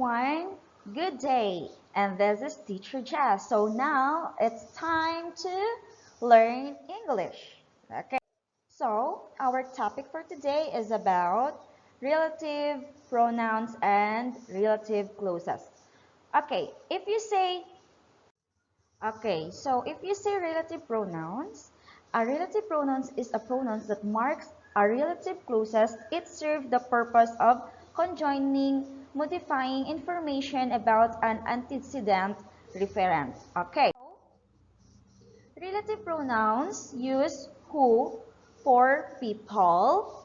everyone, good day, and this is Teacher Jhas. So now it's time to learn English. Okay, so our topic for today is about relative pronouns and relative clauses. Okay, if you say relative pronouns, a relative pronouns is a pronouns that marks a relative clauses. It serves the purpose of conjoining, modifying information about an antecedent referent. Okay. Relative pronouns use who for people,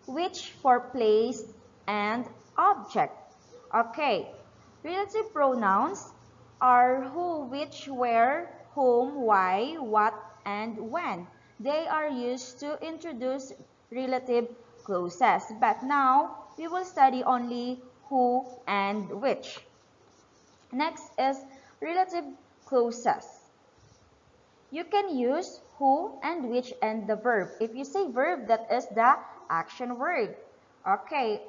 which for place and object. Okay, relative pronouns are who, which, where, whom, why, what, and when. They are used to introduce relative clauses. But now, we will study only who and which. Next is relative clauses. You can use who and which and the verb. If you say verb, that is the action word. Okay,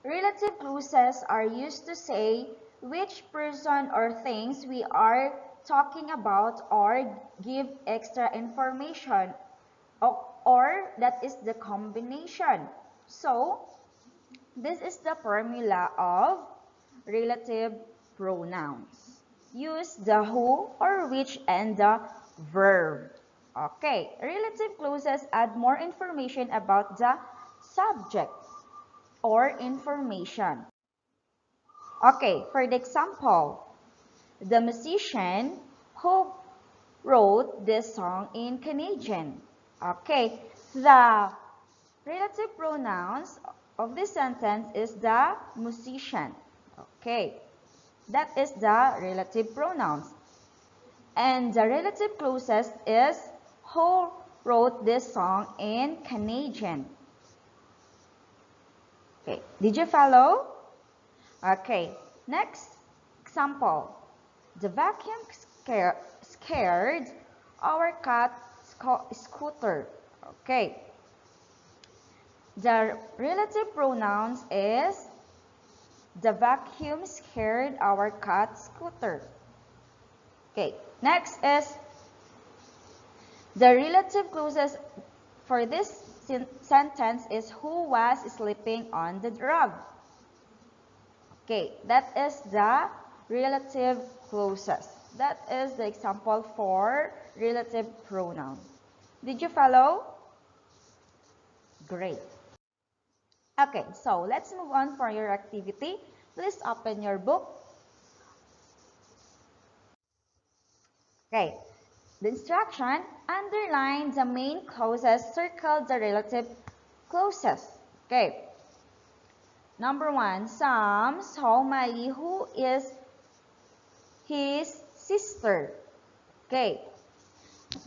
relative clauses are used to say which person or things we are talking about or give extra information, or that is the combination. So, this is the formula of relative pronouns. Use the who or which and the verb. Okay, relative clauses add more information about the subject or information. Okay, for the example, the musician who wrote this song in Canadian. Okay, the relative pronouns of this sentence is the musician. Okay, that is the relative pronouns. And the relative clauses is who wrote this song in Canadian. Okay, did you follow? Okay, next example. The vacuum scared our cat Scooter. Okay. The relative pronouns is the vacuum scared our cat Scooter. Okay. Next is the relative clauses for this sentence is who was sleeping on the rug. Okay, that is the relative clauses. That is the example for relative pronoun. Did you follow? Great. Okay, so let's move on for your activity. Please open your book. Okay, the instruction, underline the main clauses, circle the relative clauses. Okay. Number 1, Sam saw Miley, who is his sister. Okay.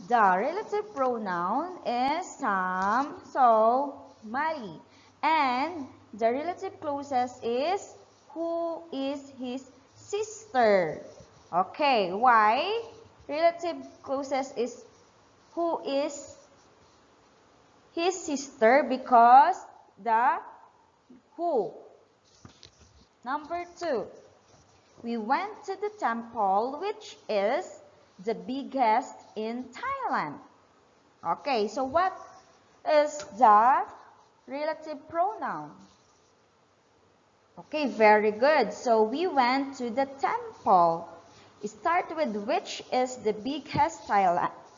The relative pronoun is Sam saw Miley. And the relative clauses is who is his sister. Okay. Why? Relative clauses is who is his sister because the who. Number 2, we went to the temple, which is the biggest in Thailand. Okay, so what is the relative pronoun? Okay, very good. So we went to the temple. Start with which is the biggest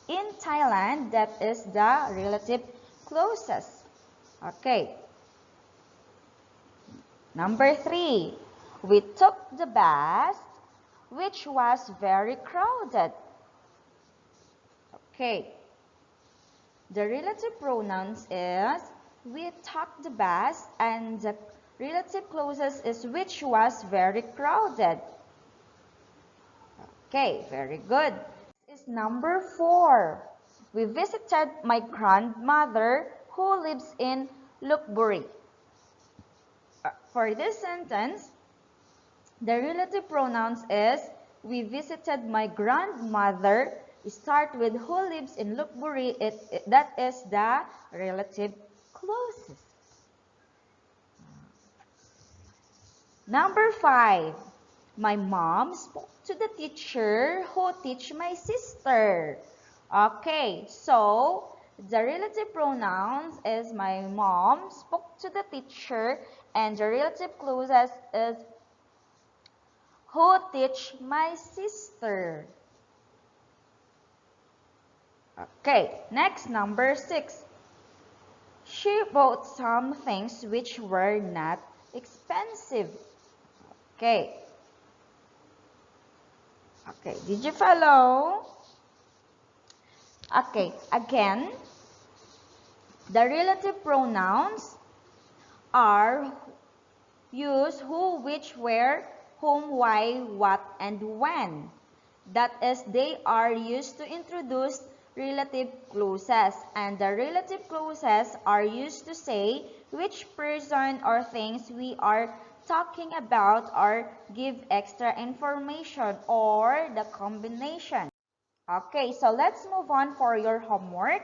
in Thailand. That is the relative clauses. Okay. Number 3, we took the bus, which was very crowded. Okay. The relative pronouns is we took the bus and the relative clauses is which was very crowded. Okay, very good. This is number 4. We visited my grandmother who lives in Lukburi. For this sentence, the relative pronouns is we visited my grandmother. Start with who lives in Lukburi. That is the relative clauses. Number 5. My mom spoke to the teacher who teach my sister. Okay, so the relative pronouns is my mom spoke to the teacher, and the relative clauses is who teach my sister. Okay, next, number 6. She bought some things which were not expensive. Okay. Okay, did you follow? Okay, again, the relative pronouns are use who, which, where, whom, why, what, and when. That is, they are used to introduce relative clauses, and the relative clauses are used to say which person or things we are talking about or give extra information or the combination. Okay, so let's move on for your homework.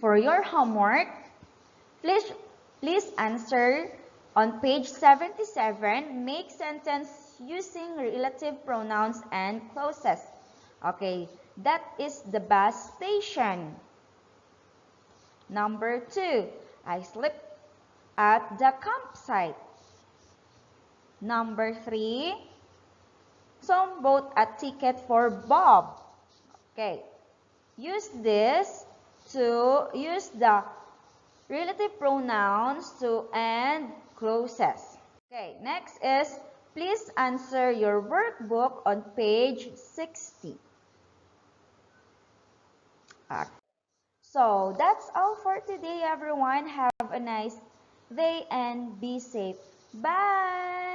For your homework, Please, please answer on page 77. Make sentence using relative pronouns and clauses. Okay, that is the bus station. Number 2, I slept at the campsite. Number 3, some bought a ticket for Bob. Okay, use this to use the relative pronouns to end clauses. Okay, next is please answer your workbook on page 60. Okay. So that's all for today, everyone. Have a nice day and be safe. Bye!